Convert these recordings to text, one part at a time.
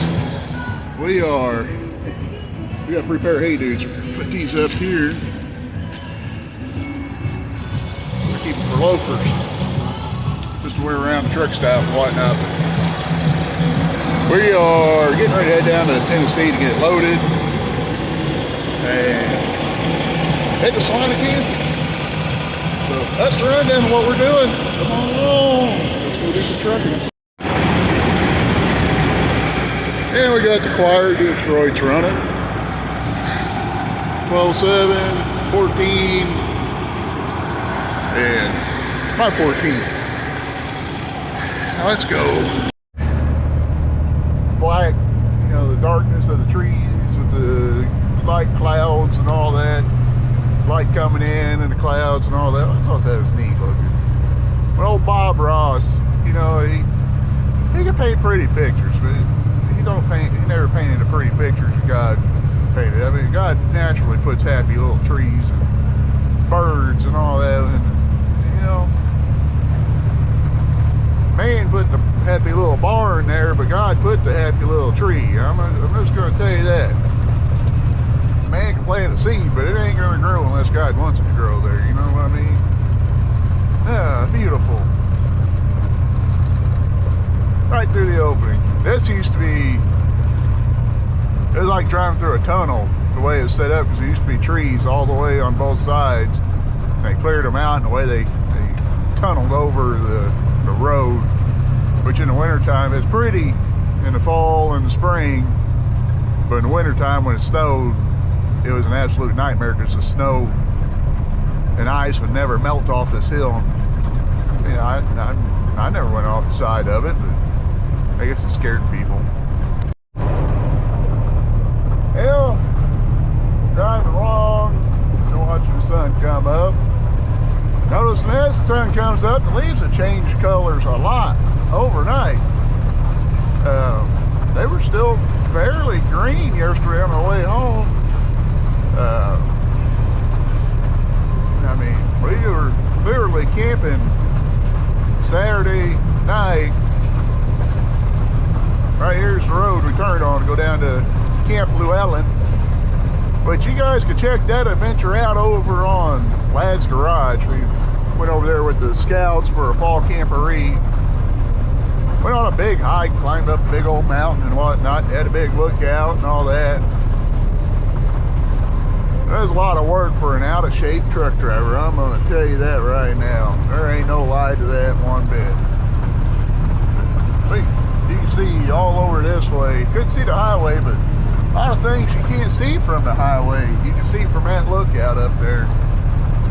guys, we got a free pair of hay dudes. Put these up here. We keep them for loafers, just to wear around the truck stop and whatnot. We are getting ready to head down to Tennessee to get loaded and head to Salina, Kansas. So that's the rundown of what we're doing. Come on along. Let's go do some trucking. And we got the choir Detroit's running. 12-7, 14, and my 14. Now let's go. Black, you know, the darkness of the trees with the light clouds and all that. Light coming in and the clouds and all that. I thought that was neat looking. But old Bob Ross, you know, he can paint pretty pictures, but he never painted a pretty picture as God painted. I mean, God naturally puts happy little trees and birds and all that, and you know, man put the happy little barn there, but God put the happy little tree. I'm just going to tell you that. Man can plant a seed, but it ain't going to grow unless God wants it to grow there. You know what I mean? Yeah, beautiful. Right through the opening. This used to be, it was like driving through a tunnel the way it's set up, because there used to be trees all the way on both sides. And they cleared them out, and the way they tunneled over the road, which in the wintertime is pretty in the fall and the spring, but in the wintertime when it snowed, it was an absolute nightmare, because the snow and ice would never melt off this hill. You know, I never went off the side of it, but I guess it scared people. Hell, driving along, watching the sun come up. Notice as the sun comes up, the leaves have changed colors a lot overnight. They were still fairly green yesterday on our way home. I mean, we were literally camping Saturday night. Right here's the road we turned on to go down to Camp Llewellyn. But you guys could check that adventure out over on Lad's Garage. We went over there with the scouts for a fall camporee. Went on a big hike, climbed up a big old mountain and whatnot, had a big lookout and all that. There's a lot of work for an out-of-shape truck driver, I'm going to tell you that right now. There ain't no lie to that one bit. You can see all over this way. Couldn't see the highway, but a lot of things you can't see from the highway. You can see from that lookout up there.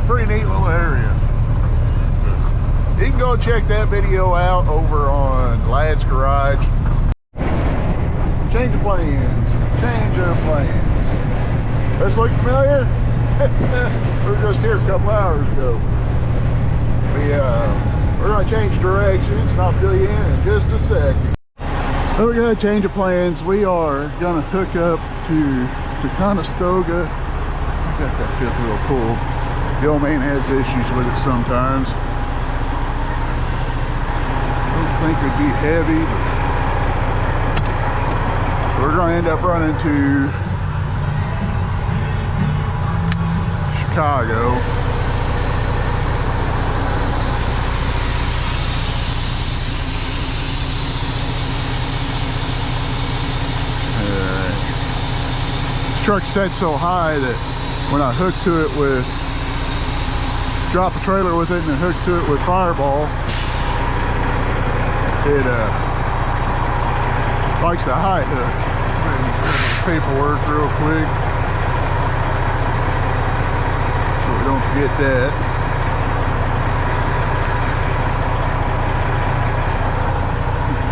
Pretty neat little area. You can go check that video out over on Lad's Garage. Change of plans. Change of plans. This look familiar? We were just here a couple hours ago. We're going to change directions and I'll fill you in just a second. So we're going to change of plans. We are going to hook up to Conestoga. I got that fifth wheel pulled. The old man has issues with it sometimes. I don't think it'd be heavy, but we're going to end up running to Chicago. This truck's set so high that when I hook to it with, drop a trailer with it and then hook to it with Fireball, it likes the high hook. Paperwork real quick, so we don't forget that.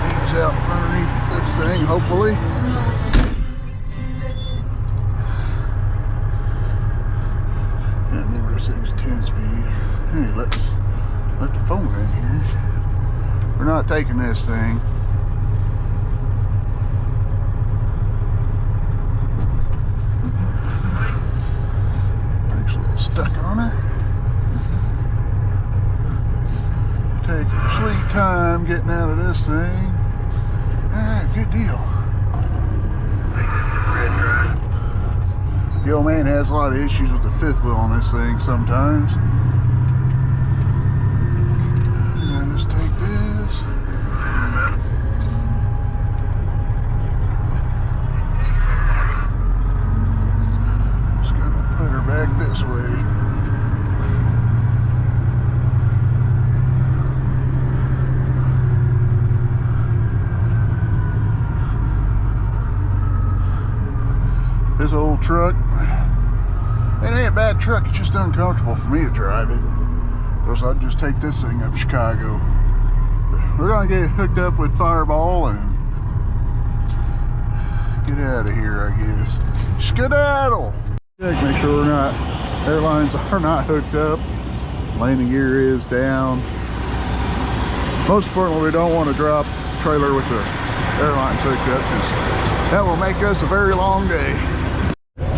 Leaves out underneath this thing, hopefully. And remember, this thing's 10 speed. Hey, let the phone in here. We're not taking this thing. Stuck on it. Take your sweet time getting out of this thing. Alright, good deal. The old man has a lot of issues with the fifth wheel on this thing sometimes. And just take this. Just gonna put her back this way. This old truck, it ain't a bad truck, it's just uncomfortable for me to drive it. So I'd just take this thing up to Chicago. We're gonna get hooked up with Fireball and get out of here, I guess. Skedaddle! Check, make sure airlines are not hooked up. Landing gear is down. Most importantly, we don't want to drop the trailer with the airlines hooked up, because that will make us a very long day.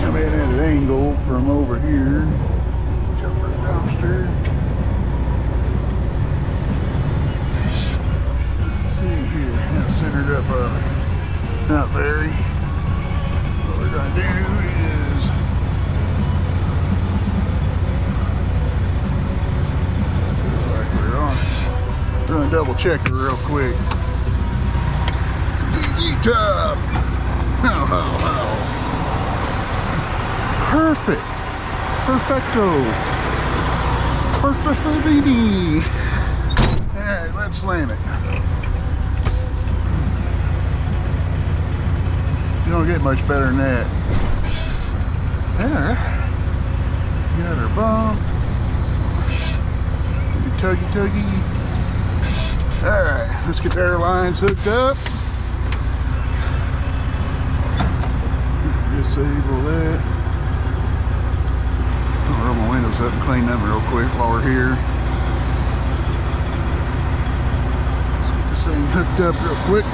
Come in at an angle from over here. Jump for the dumpster. Let's see here. Now centered up not very. What we're gonna do is we're gonna double check it real quick. Easy job. Perfect. Perfecto. Perfectly. Alright, let's slam it. You don't get much better than that. There. Got her bump. Tuggy. Alright, let's get the airlines hooked up. Disable that. I'll roll my windows up and clean them real quick while we're here. Let's get this thing hooked up real quick.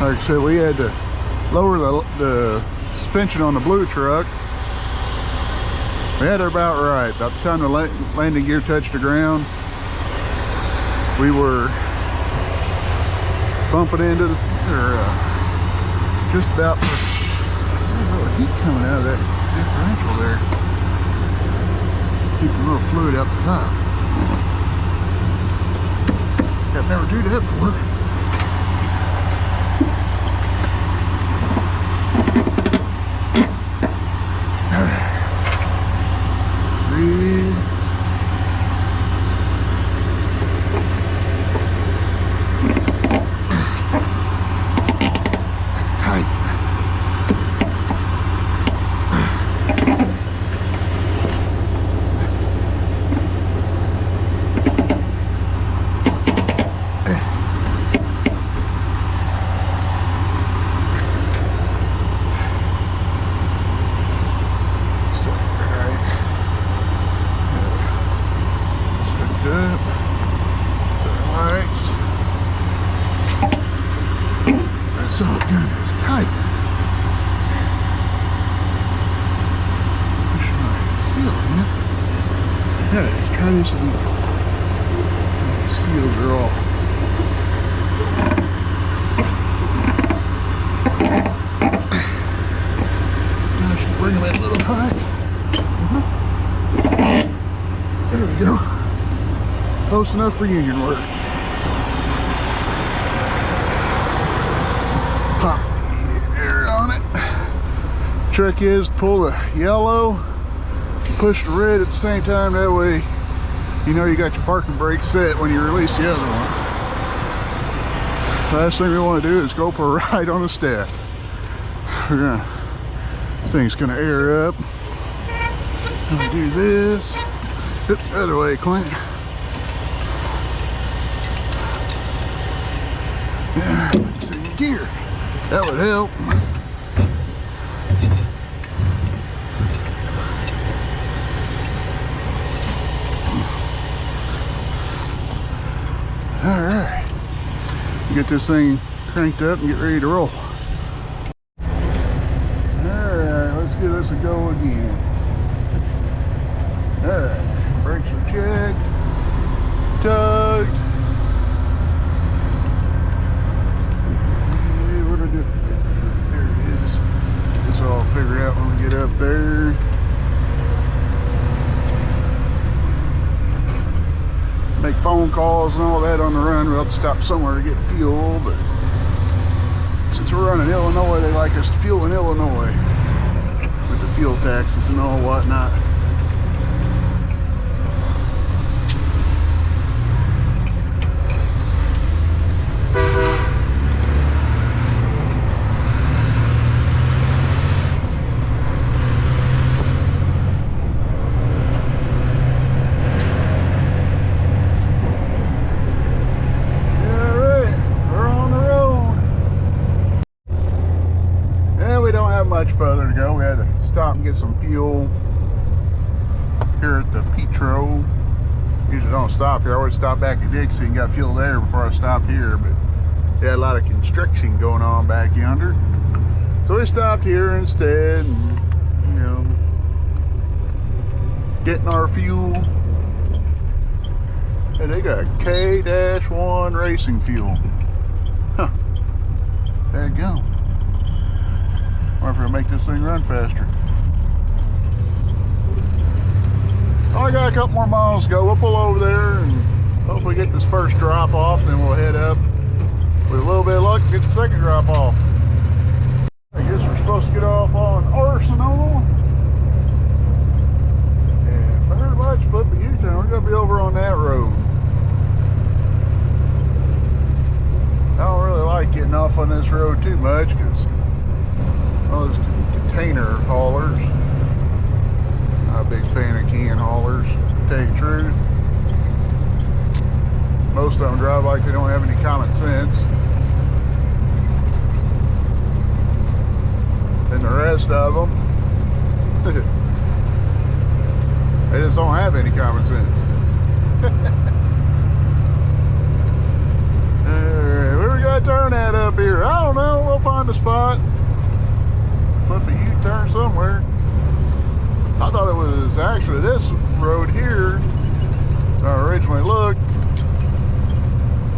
Like I said, we had to lower the suspension on the blue truck. We had her about right. About the time the landing gear touched the ground, we were bumping into just about. There's a little heat coming out of that differential there. Keeps a little fluid out the top. I've never do that before. So good, it's tight. Push my seal in it. Yeah, let's try this again. The seals are all. I should bring them in a little high. There we go. Close enough for union work. Pop the air on it. Trick is pull the yellow, push the red at the same time. That way you know you got your parking brake set when you release the other one. Last thing we want to do is go for a ride on the step. This thing's gonna air up. I'm gonna do this. The other way, Clint. Yeah, it's in gear. That would help. All right, get this thing cranked up and get ready to roll. All right, let's give this a go again. All right, brakes are checked, tugged, make phone calls and all that on the run. We'll have to stop somewhere to get fuel, but since we're running Illinois, they like us to fuel in Illinois with the fuel taxes and all whatnot. Much further to go. We had to stop and get some fuel here at the Petro. Usually don't stop here. I always stop back at Dixie and got fuel there before I stopped here, but they had a lot of construction going on back yonder, so we stopped here instead and, you know, getting our fuel. And they got K-1 racing fuel. Huh, there you go. Or if it'll make this thing run faster. Oh, I got a couple more miles to go. We'll pull over there and hopefully get this first drop off, then we'll head up. With a little bit of luck, get the second drop off. I guess we're supposed to get off on Arsenal. And very much flip a U-turn. We're going to be over on that road. I don't really like getting off on this road too much because those container haulers. Not a big fan of can haulers, to tell you the truth. Most of them drive like they don't have any common sense. And the rest of them, they just don't have any common sense. Alright, where we gotta turn that up here? I don't know, we'll find a spot. Flip a U-turn somewhere. I thought it was actually this road here when I originally looked.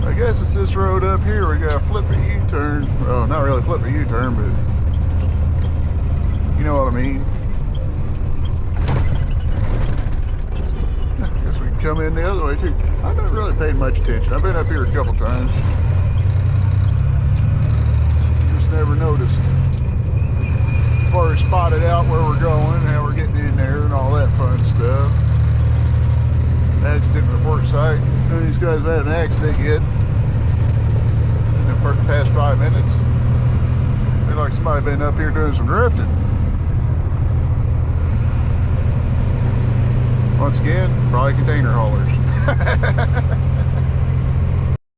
I guess it's this road up here. We gotta flip a U-turn. Oh, not really flip a U-turn, but you know what I mean. I guess we can come in the other way too. I've not really paid much attention. I've been up here a couple times. Just never noticed. I've already spotted out where we're going and how we're getting in there and all that fun stuff. Accident report site. None of these guys have had an accident yet. For the past 5 minutes. Looks like somebody been up here doing some drifting. Once again, probably container haulers.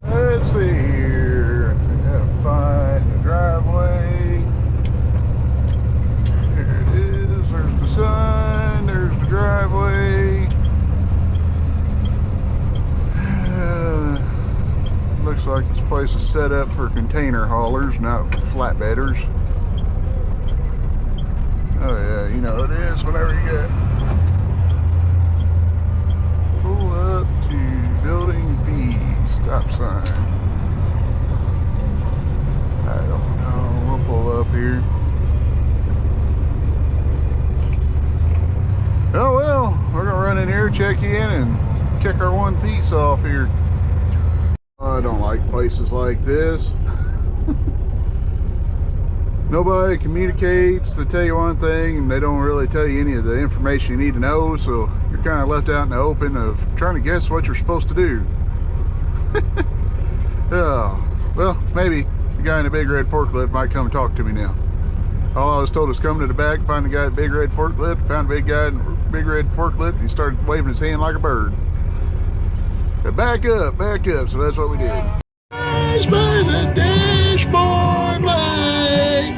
Let's see here. I gotta find the driveway. There it is. There's the sign. There's the driveway. Looks like this place is set up for container haulers, not flatbedders. Oh yeah, you know it is whenever you get pull up to building B, stop sign. I don't know, we'll pull up here. Oh well, we're gonna run in here, check in, and kick our one piece off here. I don't like places like this. Nobody communicates. They tell you one thing and they don't really tell you any of the information you need to know, so you're kind of left out in the open of trying to guess what you're supposed to do. Oh, well, maybe the guy in the big red forklift might come and talk to me now. All I was told was come to the back, find the guy in the big red forklift, found the big guy in the big red forklift, and he started waving his hand like a bird. Back up, so that's what we did. Eyes by the dashboard light,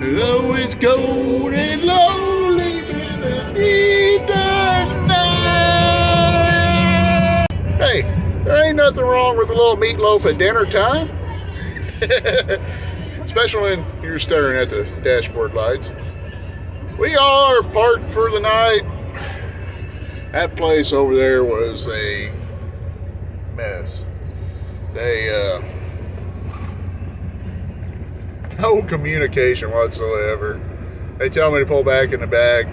though it's cold and lonely in the deep dark night. Hey, there ain't nothing wrong with a little meatloaf at dinner time. Especially when you're staring at the dashboard lights. We are parked for the night. That place over there was a mess. They no communication whatsoever. They tell me to pull back in the back,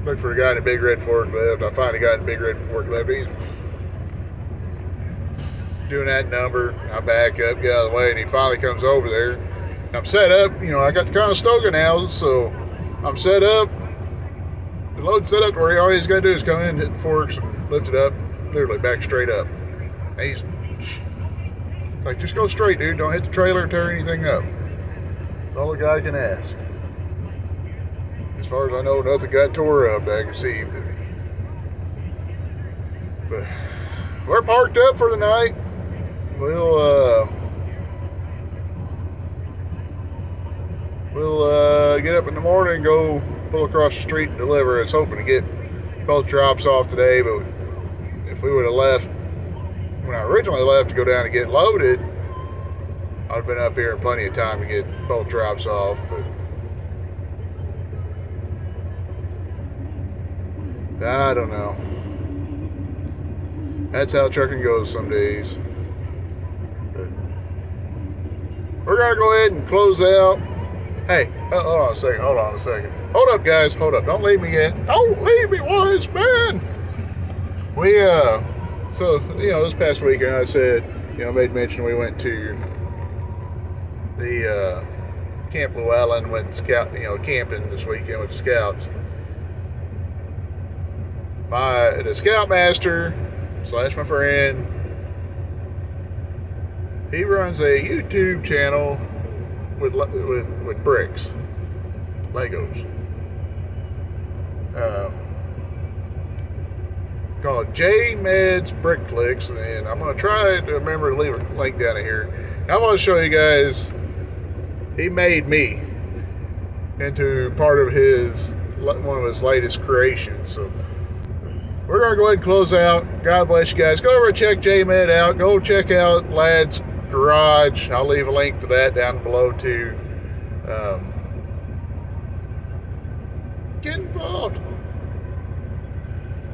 look for a guy in a big red forklift. I find a guy in a big red forklift. He's doing that number. I back up, get out of the way, and he finally comes over there. I'm set up, you know, I got the Conestoga now, so I'm set up. The load's set up where all he's got to do is come in, hit the forks, and lift it up, literally back straight up. And he's like, just go straight, dude. Don't hit the trailer or tear anything up. That's all the guy can ask. As far as I know, nothing got tore up that I can see. But we're parked up for the night. We'll get up in the morning and go pull across the street and deliver. I was hoping to get both drops off today, but if we would have left when I originally left to go down and get loaded, I'd have been up here in plenty of time to get both drops off. But I don't know. That's how trucking goes some days. But we're gonna go ahead and close out. Hey, hold on a second. Hold up, guys, hold up. Don't leave me yet. Don't leave me while it's been. So, you know, this past weekend I said, you know, I made mention we went to the Camp Llewellyn, went scout, you know, camping this weekend with the scouts. The scoutmaster / my friend, he runs a YouTube channel with bricks, Legos, called Jmed's Brick Clix, and I'm going to try to remember to leave a link down here. And I'm going to show you guys, he made me into part of one of his latest creations. So we're going to go ahead and close out. God bless you guys. Go over and check Jmed out. Go check out Lad's Garage. I'll leave a link to that down below too. Get involved.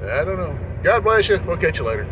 I don't know. God bless you. We'll catch you later.